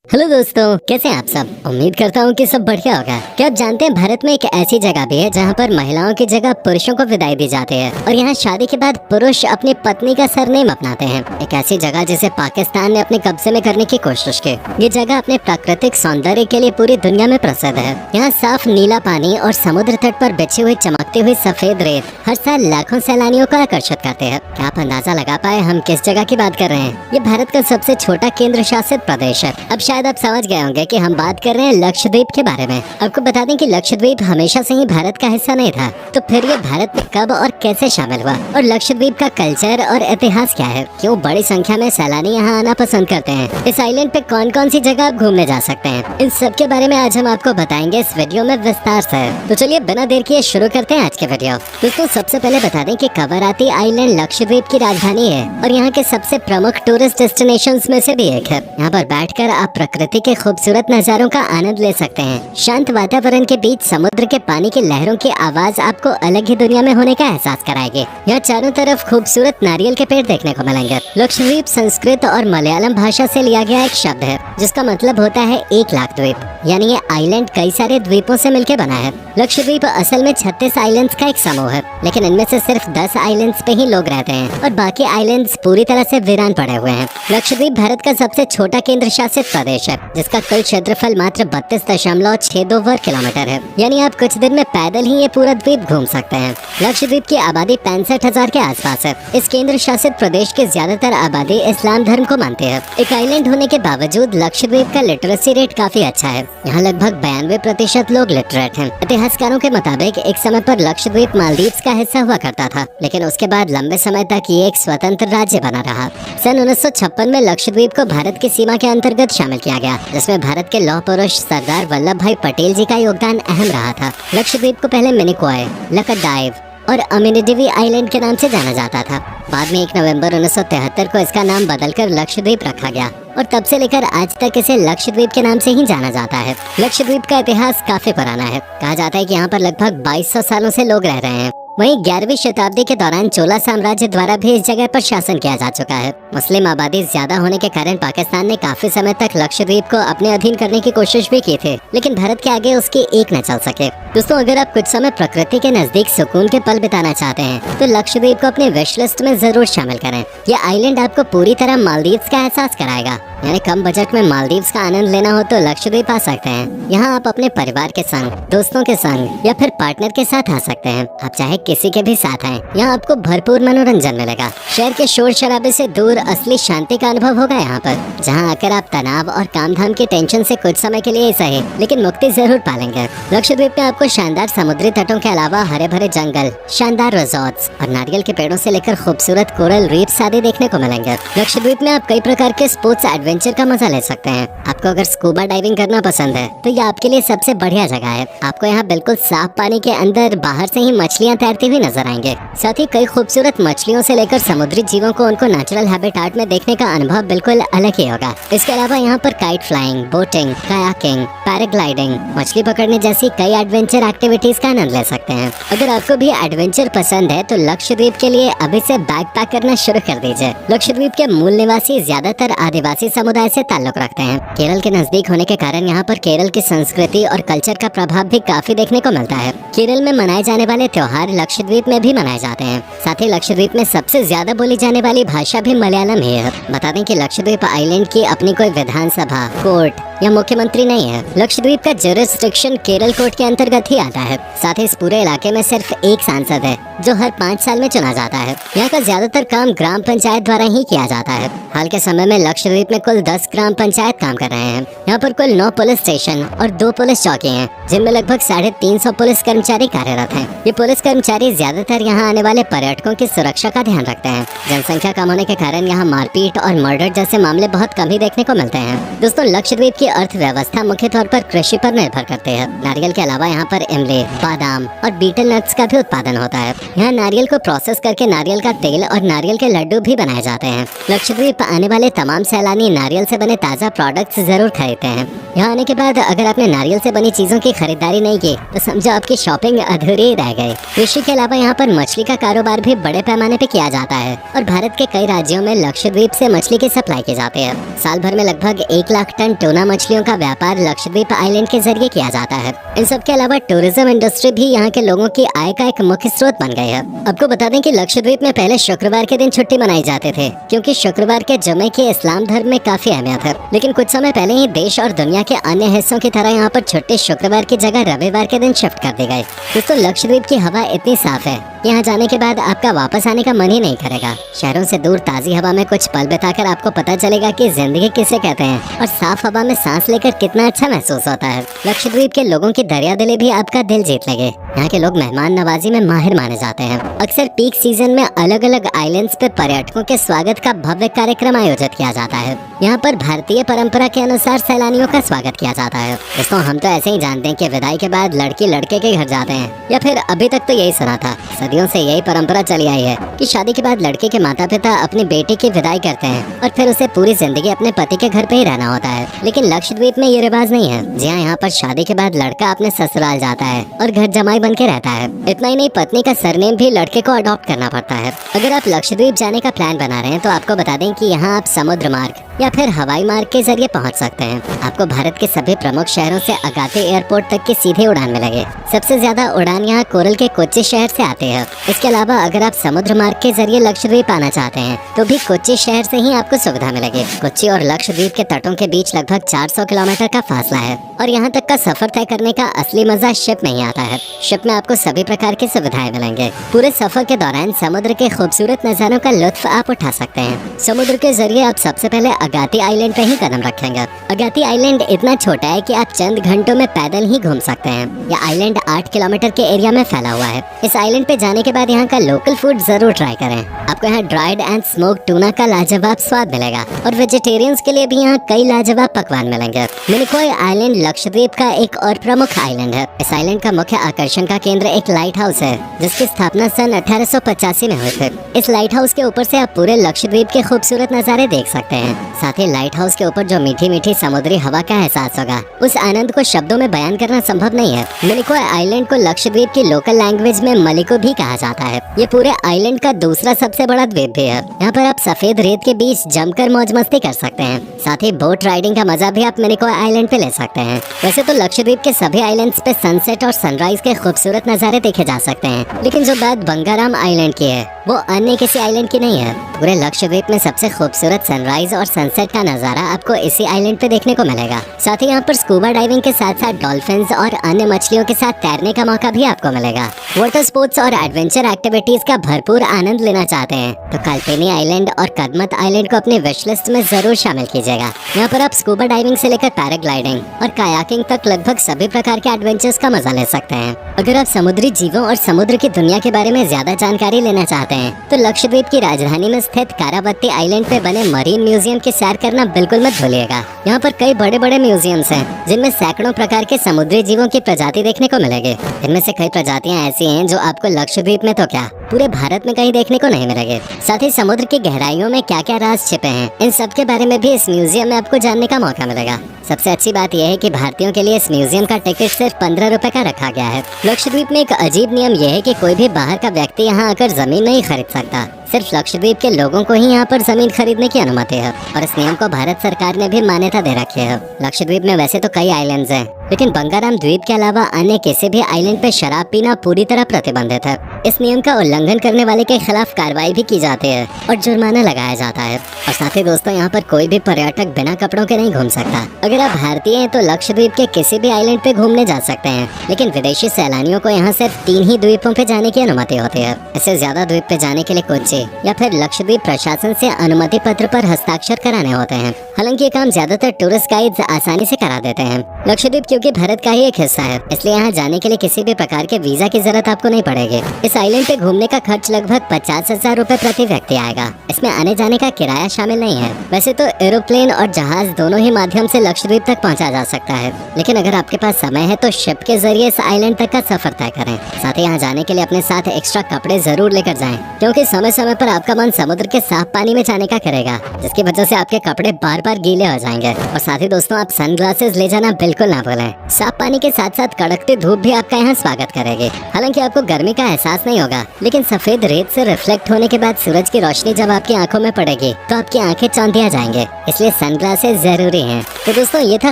Hello दोस्तों, कैसे हैं आप सब। उम्मीद करता हूँ कि सब बढ़िया होगा। क्या आप जानते हैं भारत में एक ऐसी जगह भी है जहाँ पर महिलाओं की जगह पुरुषों को विदाई दी जाती है और यहाँ शादी के बाद पुरुष अपनी पत्नी का सरनेम अपनाते हैं। एक ऐसी जगह जिसे पाकिस्तान ने अपने कब्जे में करने की कोशिश की। ये जगह अपने प्राकृतिक सौंदर्य के लिए पूरी दुनिया में प्रसिद्ध है। यहाँ साफ नीला पानी और समुद्र तट पर बिछी हुई चमकती हुई सफेद रेत हर साल लाखों सैलानियों को आकर्षित करते हैं। क्या आप अंदाजा लगा पाए हम किस जगह की बात कर रहे हैं। ये भारत का सबसे छोटा केंद्र शासित प्रदेश है। अब शायद आप समझ गए होंगे कि हम बात कर रहे हैं लक्षद्वीप के बारे में। आपको बता दें कि लक्षद्वीप हमेशा से ही भारत का हिस्सा नहीं था, तो फिर ये भारत में कब और कैसे शामिल हुआ और लक्षद्वीप का कल्चर और इतिहास क्या है, क्यों बड़ी संख्या में सैलानी यहाँ आना पसंद करते हैं, इस आइलैंड पे कौन कौन सी जगह आप घूमने जा सकते हैं, इन सब के बारे में आज हम आपको बताएंगे इस वीडियो में विस्तार से। तो चलिए बिना देर किए शुरू करते हैं आज के वीडियो। दोस्तों सबसे पहले बता दें कि कवराती आइलैंड लक्षद्वीप की राजधानी है और यहाँ के सबसे प्रमुख टूरिस्ट डेस्टिनेशन में से भी एक है। यहाँ पर बैठकर आप प्रकृति के खूबसूरत नजारों का आनंद ले सकते हैं। शांत वातावरण के बीच समुद्र के पानी की लहरों की आवाज आपको अलग ही दुनिया में होने का एहसास कराएगी। यहाँ चारों तरफ खूबसूरत नारियल के पेड़ देखने को मिलेंगे। लक्षद्वीप संस्कृत और मलयालम भाषा से लिया गया एक शब्द है जिसका मतलब होता है 1,00,000 द्वीप, यानी ये आइलैंड कई सारे द्वीपों से मिलकर बना है। लक्षद्वीप असल में 36 आइलैंड्स का एक समूह है, लेकिन इनमें से सिर्फ 10 आइलैंड्स पे ही लोग रहते हैं और बाकी आइलैंड्स पूरी तरह से वीरान पड़े हुए हैं। लक्षद्वीप भारत का सबसे छोटा केंद्र शासित प्रदेश है जिसका कुल क्षेत्रफल मात्र 32.62 वर्ग किलोमीटर है, यानी आप कुछ दिन में पैदल ही ये पूरा द्वीप घूम सकते हैं। लक्षद्वीप की आबादी 65,000 के आसपास है। इस केंद्र शासित प्रदेश की ज्यादातर आबादी इस्लाम धर्म को मानती है। एक आइलैंड होने के बावजूद लक्षद्वीप का लिटरेसी रेट काफी अच्छा है। यहाँ लगभग 92% लोग लिटरेट हैं। इतिहासकारों के मुताबिक एक समय पर लक्षद्वीप मालदीव्स का हिस्सा हुआ करता था, लेकिन उसके बाद लंबे समय तक ये एक स्वतंत्र राज्य बना रहा। सन 1956 में लक्षद्वीप को भारत की सीमा के अंतर्गत शामिल किया गया, जिसमें भारत के लौह पुरुष सरदार वल्लभ भाई पटेल जी का योगदान अहम रहा था। लक्षद्वीप को पहले मिनिकॉय, लकडाइव और अमिनिडिवी आइलैंड के नाम से जाना जाता था। बाद में 1 नवंबर 1973 को इसका नाम बदलकर लक्षद्वीप रखा गया और तब से लेकर आज तक इसे लक्षद्वीप के नाम से ही जाना जाता है। लक्षद्वीप का इतिहास काफी पुराना है। कहा जाता है कि यहाँ पर लगभग 2200 सालों से लोग रह रहे हैं। वहीं 11वीं शताब्दी के दौरान चोला साम्राज्य द्वारा भी इस जगह पर शासन किया जा चुका है। मुस्लिम आबादी ज्यादा होने के कारण पाकिस्तान ने काफी समय तक लक्षद्वीप को अपने अधीन करने की कोशिश भी की थी, लेकिन भारत के आगे उसकी एक न चल सके। दोस्तों अगर आप कुछ समय प्रकृति के नजदीक सुकून के पल बिताना चाहते हैं तो लक्षद्वीप को अपने विश लिस्ट में जरूर शामिल करें। यह आइलैंड आपको पूरी तरह मालदीव्स का एहसास कराएगा, यानी कम बजट में मालदीव्स का आनंद लेना हो तो लक्षद्वीप आ सकते हैं। यहाँ आप अपने परिवार के संग, दोस्तों के संग या फिर पार्टनर के साथ आ सकते हैं। आप चाहे किसी के भी साथ आए, यहाँ आपको भरपूर मनोरंजन मिलेगा। शहर के शोर शराबे से दूर असली शांति का अनुभव होगा यहाँ पर, जहाँ आकर आप तनाव और काम धाम के टेंशन से कुछ समय के लिए ही सही लेकिन मुक्ति जरूर पालेंगे। लक्षद्वीप में आपको शानदार समुद्री तटों के अलावा हरे भरे जंगल, शानदार रिजॉर्ट्स और नारियल के पेड़ों से लेकर खूबसूरत कोरल रीफ्स आदि देखने को मिलेंगे। लक्षद्वीप में आप कई प्रकार के स्पोर्ट्स एडवेंचर का मजा ले सकते हैं। आपको अगर स्कूबा डाइविंग करना पसंद है तो ये आपके लिए सबसे बढ़िया जगह है। आपको यहाँ बिल्कुल साफ पानी के अंदर बाहर से ही मछलियाँ तैरती हुई नजर आएंगे। साथ ही कई खूबसूरत मछलियों से लेकर समुद्री जीवों को उनको नेचुरल हैबिटेट में देखने का अनुभव बिल्कुल अलग ही होगा। इसके अलावा यहाँ पर kite flying, boating, kayaking, paragliding, मछली पकड़ने जैसी कई एडवेंचर एक्टिविटीज का आनंद ले सकते हैं। अगर आपको भी एडवेंचर पसंद है तो लक्षद्वीप के लिए अभी से बैग पैक करना शुरू कर दीजिए। लक्षद्वीप के मूल निवासी ज्यादातर आदिवासी समुदाय से ताल्लुक रखते हैं। केरल के नजदीक होने के कारण यहाँ पर केरल की संस्कृति और कल्चर का प्रभाव भी काफी देखने को मिलता है। केरल में मनाए जाने वाले त्योहार लक्षद्वीप में भी मनाए जाते हैं। साथ ही लक्षद्वीप में सबसे ज्यादा बोली जाने वाली भाषा भी मलयालम ही है। बता दें कि लक्षद्वीप आइलैंड की अपनी कोई विधानसभा, कोर्ट या मुख्यमंत्री नहीं है। लक्षद्वीप का जुरिस्डिक्शन केरल कोर्ट के अंतर्गत ही आता है। साथ ही इस पूरे इलाके में सिर्फ एक सांसद है जो हर 5 साल में चुना जाता है। यहाँ का ज्यादातर काम ग्राम पंचायत द्वारा ही किया जाता है। हाल के समय में लक्षद्वीप में कुल 10 ग्राम पंचायत काम कर रहे हैं। यहाँ पर कुल 9 पुलिस स्टेशन और 2 पुलिस चौकी हैं, जिनमें लगभग 350 पुलिस कर्मचारी कार्यरत हैं। ये पुलिस कर्मचारी ज्यादातर यहाँ आने वाले पर्यटकों की सुरक्षा का ध्यान रखते हैं। जनसंख्या कम होने के कारण यहाँ मारपीट और मर्डर जैसे मामले बहुत कम ही देखने को मिलते हैं। दोस्तों लक्षद्वीप की अर्थव्यवस्था मुख्य तौर पर कृषि पर निर्भर करते हैं। नारियल के अलावा यहाँ पर इमली, बादाम और बीटल नट्स का भी उत्पादन होता है। यहाँ नारियल को प्रोसेस करके नारियल का तेल और नारियल के लड्डू भी बनाए जाते हैं। लक्षद्वीप आने वाले तमाम सैलानी नारियल से बने ताज़ा प्रोडक्ट्स जरूर खरीदते हैं। यहाँ आने के बाद अगर आपने नारियल से बनी चीजों की खरीदारी नहीं की तो समझो आपकी शॉपिंग अधूरी रह गई। कृषि के अलावा यहाँ पर मछली का कारोबार भी बड़े पैमाने पे किया जाता है और भारत के कई राज्यों में लक्षद्वीप से मछली की सप्लाई की जाती है। साल भर में लगभग 1 लाख टन टूना मछलियों का व्यापार लक्षद्वीप आइलैंड के जरिए किया जाता है। इन सब के अलावा टूरिज्म इंडस्ट्री भी यहाँ के लोगों की आय का एक मुख्य स्रोत बन गई है। आपको बता दें कि लक्षद्वीप में पहले शुक्रवार के दिन छुट्टी मनाई जाते थे, क्योंकि शुक्रवार के जुमे की इस्लाम धर्म में काफी अहमियत है। लेकिन कुछ समय पहले ही देश और दुनिया के अन्य हिस्सों की तरह यहाँ पर छुट्टी शुक्रवार की जगह रविवार के दिन शिफ्ट कर दी गई। दोस्तों, लक्षद्वीप की हवा इतनी साफ है, यहाँ जाने के बाद आपका वापस आने का मन ही नहीं करेगा। शहरों से दूर ताज़ी हवा में कुछ पल बिताकर आपको पता चलेगा कि जिंदगी किसे कहते हैं और साफ हवा में सांस लेकर कितना अच्छा महसूस होता है। लक्षद्वीप के लोगों की दरियादिली भी आपका दिल जीत लेंगे। यहाँ के लोग मेहमान नवाजी में माहिर माने जाते हैं। अक्सर पीक सीजन में अलग अलग आइलैंड्स पे पर्यटकों के स्वागत का भव्य कार्यक्रम आयोजित किया जाता है। यहाँ पर भारतीय परंपरा के अनुसार सैलानियों का स्वागत किया जाता है। दोस्तों, हम तो ऐसे ही जानते हैं कि विदाई के बाद लड़की लड़के के घर जाते हैं, या फिर अभी तक तो यही सुना था। सदियों से यही परंपरा चली आई है कि शादी के बाद लड़के के माता पिता अपनी बेटी की विदाई करते हैं और फिर उसे पूरी जिंदगी अपने पति के घर पे ही रहना होता है। लेकिन लक्षद्वीप में ये रिवाज नहीं है। जी हाँ, यहाँ पर शादी के बाद लड़का अपने ससुराल जाता है और घर जमाई बन के रहता है। इतना ही नहीं, पत्नी का सरनेम भी लड़के को अडॉप्ट करना पड़ता है। अगर आप लक्षद्वीप जाने का प्लान बना रहे हैं तो आपको बता दें कि यहाँ आप समुद्र मार्ग या फिर हवाई मार्ग के जरिए पहुंच सकते हैं। आपको भारत के सभी प्रमुख शहरों से अगाते एयरपोर्ट तक की सीधे उड़ान मिलेगी। सबसे ज्यादा उड़ान यहाँ कोरल के कोच्चि शहर से आते हैं। इसके अलावा अगर आप समुद्र मार्ग के जरिए लक्षद्वीप आना चाहते हैं तो भी कोच्चि शहर से ही आपको सुविधा मिलेगी। कोच्चि और लक्षद्वीप के तटों के बीच लगभग 400 किलोमीटर का फासला है और यहाँ तक का सफर तय करने का असली मजा शिप में ही आता है। शिप में आपको सभी प्रकार की सुविधाएं मिलेंगे। पूरे सफर के दौरान समुद्र के खूबसूरत नजारों का लुत्फ आप उठा सकते हैं। समुद्र के जरिए आप सबसे पहले अगाती आइलैंड पे ही कदम रखेंगे। अगाती आइलैंड इतना छोटा है कि आप चंद घंटों में पैदल ही घूम सकते हैं। यह आइलैंड 8 किलोमीटर के एरिया में फैला हुआ है। इस आइलैंड पे जाने के बाद यहाँ का लोकल फूड जरूर ट्राई करें। आपको यहाँ ड्राइड एंड स्मोक्ड टूना का लाजवाब स्वाद मिलेगा और वेजिटेरियंस के लिए भी यहाँ कई लाजवाब पकवान मिलेंगे। मिनिकॉय आइलैंड लक्षद्वीप का एक और प्रमुख आइलैंड है। इस आइलैंड का मुख्य आकर्षण का केंद्र एक लाइट हाउस है, जिसकी स्थापना सन 1885 में हुई थी। इस लाइट हाउस के ऊपर से आप पूरे लक्षद्वीप के खूबसूरत नज़ारे देख सकते हैं। साथ ही लाइट हाउस के ऊपर जो मीठी मीठी समुद्री हवा का एहसास होगा, उस आनंद को शब्दों में बयान करना संभव नहीं है। मिनिकॉय आइलैंड को लक्षद्वीप की लोकल लैंग्वेज में मलिको भी कहा जाता है। ये पूरे आइलैंड का दूसरा सबसे बड़ा द्वीप भी है। यहाँ पर आप सफेद रेत के बीच जमकर मौज मस्ती कर सकते हैं। साथ ही बोट राइडिंग का मजा भी आप मिनिकॉय आइलैंड पे ले सकते हैं। वैसे तो लक्षद्वीप के सभी आइलैंड्स पे सनसेट और सनराइज के खूबसूरत नज़ारे देखे जा सकते हैं, लेकिन जो बात बंगाराम आइलैंड की है वो अन्य किसी आइलैंड की नहीं है। पूरे लक्षद्वीप में सबसे खूबसूरत सनराइज और सनसेट का नज़ारा आपको इसी आइलैंड पे देखने को मिलेगा। साथ ही यहाँ पर स्कूबा डाइविंग के साथ साथ डॉल्फिन्स और अन्य मछलियों के साथ तैरने का मौका भी आपको मिलेगा। वाटर स्पोर्ट्स और एडवेंचर एक्टिविटीज का भरपूर आनंद लेना चाहते हैं तो कल्पेनी आइलैंड और कदमत आइलैंड को अपने विश लिस्ट में जरूर शामिल कीजिएगा। यहाँ पर आप स्कूबा डाइविंग से लेकर पैराग्लाइडिंग और कायाकिंग तक लगभग सभी प्रकार के एडवेंचर्स का मजा ले सकते हैं। अगर आप समुद्री जीवों और समुद्र की दुनिया के बारे में ज्यादा जानकारी लेना चाहते हैं तो लक्षद्वीप की राजधानी में स्थित कारावती आइलैंड पे बने मरीन म्यूजियम की सैर करना बिल्कुल मत भूलिएगा। यहाँ पर कई बड़े बड़े म्यूजियम्स हैं जिनमें सैकड़ों प्रकार के समुद्री जीवों की प्रजाति देखने को मिलेगी। इनमें से कई प्रजातियाँ ऐसी हैं जो आपको लक्षद्वीप में तो क्या पूरे भारत में कहीं देखने को नहीं मिलेंगे। साथ ही समुद्र की गहराइयों में क्या क्या राज छिपे हैं, इन सब के बारे में भी इस म्यूजियम में आपको जानने का मौका मिलेगा। सबसे अच्छी बात यह है कि भारतीयों के लिए इस म्यूजियम का टिकट सिर्फ 15 रुपए का रखा गया है। लक्षद्वीप में एक अजीब नियम यह है कि कोई भी बाहर का व्यक्ति यहाँ आकर जमीन नहीं खरीद सकता। सिर्फ लक्षद्वीप के लोगों को ही यहाँ पर जमीन खरीदने की अनुमति है और इस नियम को भारत सरकार ने भी मान्यता दे रखी है। लक्षद्वीप में वैसे तो कई आइलैंड्स हैं, लेकिन बंगाराम द्वीप के अलावा अन्य किसी भी आइलैंड पे शराब पीना पूरी तरह प्रतिबंधित है। इस नियम का उल्लंघन करने वाले के खिलाफ कार्रवाई भी की जाती है और जुर्माना लगाया जाता है। और साथ ही दोस्तों, यहाँ पर कोई भी पर्यटक बिना कपड़ों के नहीं घूम सकता। अगर आप भारतीय हैं तो लक्षद्वीप के किसी भी आइलैंड पे घूमने जा सकते हैं, लेकिन विदेशी सैलानियों को यहाँ सिर्फ 3 ही द्वीपों पे जाने की अनुमति होती है। इससे ज्यादा द्वीप पे जाने के लिए कोच्चि या फिर लक्षद्वीप प्रशासन से अनुमति पत्र पर हस्ताक्षर कराने होते हैं। हालांकि ये काम ज्यादातर टूरिस्ट गाइड्स आसानी से करा देते हैं। लक्षद्वीप क्योंकि क्योंकि भारत का ही एक हिस्सा है, इसलिए यहाँ जाने के लिए किसी भी प्रकार के वीजा की जरूरत आपको नहीं पड़ेगी। इस आइलैंड पे घूमने का खर्च लगभग 50,000 रूपए प्रति व्यक्ति आएगा। इसमें आने जाने का किराया शामिल नहीं है। वैसे तो एरोप्लेन और जहाज दोनों ही माध्यम से लक्षद्वीप तक पहुँचा जा सकता है, लेकिन अगर आपके पास समय है तो शिप के जरिए इस आइलैंड तक का सफर तय करें। साथ ही यहाँ जाने के लिए अपने साथ एक्स्ट्रा कपड़े जरूर लेकर जाएं, क्योंकि समय समय पर आपका मन समुद्र के साफ पानी में जाने का करेगा, जिसकी वजह से आपके कपड़े बार बार गीले हो जाएंगे। और साथ ही दोस्तों, आप सनग्लासेस ले जाना बिल्कुल ना भूलें। साफ पानी के साथ साथ कड़कती धूप भी आपका यहाँ स्वागत करेगी। हालांकि आपको गर्मी का एहसास नहीं होगा, लेकिन सफेद रेत से रिफ्लेक्ट होने के बाद सूरज की रोशनी जब आपकी आंखों में पड़ेगी तो आपकी आंखें चौंधिया जाएंगे, इसलिए सनग्लासेस जरूरी हैं। तो दोस्तों, ये था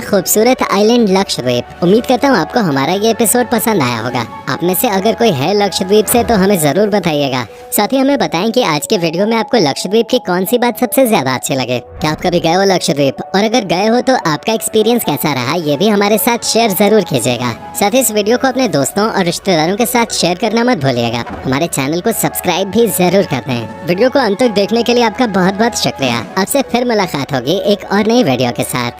खूबसूरत आइलैंड लक्षद्वीप। उम्मीद करता हूँ आपको हमारा ये एपिसोड पसंद आया होगा। आप में से अगर कोई है लक्षद्वीप से तो हमें जरूर बताइएगा। साथ ही हमें बताएं कि आज के वीडियो में आपको लक्षद्वीप की कौन सी बात सबसे ज्यादा अच्छी लगे। क्या आप कभी गए हो लक्षद्वीप, और अगर गए हो तो आपका एक्सपीरियंस कैसा रहा, ये भी हमारे साथ शेयर जरूर कीजिएगा। साथ ही इस वीडियो को अपने दोस्तों और रिश्तेदारों के साथ शेयर करना मत भूलिएगा। हमारे चैनल को सब्सक्राइब भी जरूर कर दें। वीडियो को अंत तक देखने के लिए आपका बहुत बहुत शुक्रिया। आपसे फिर मुलाकात होगी एक और नई वीडियो के साथ।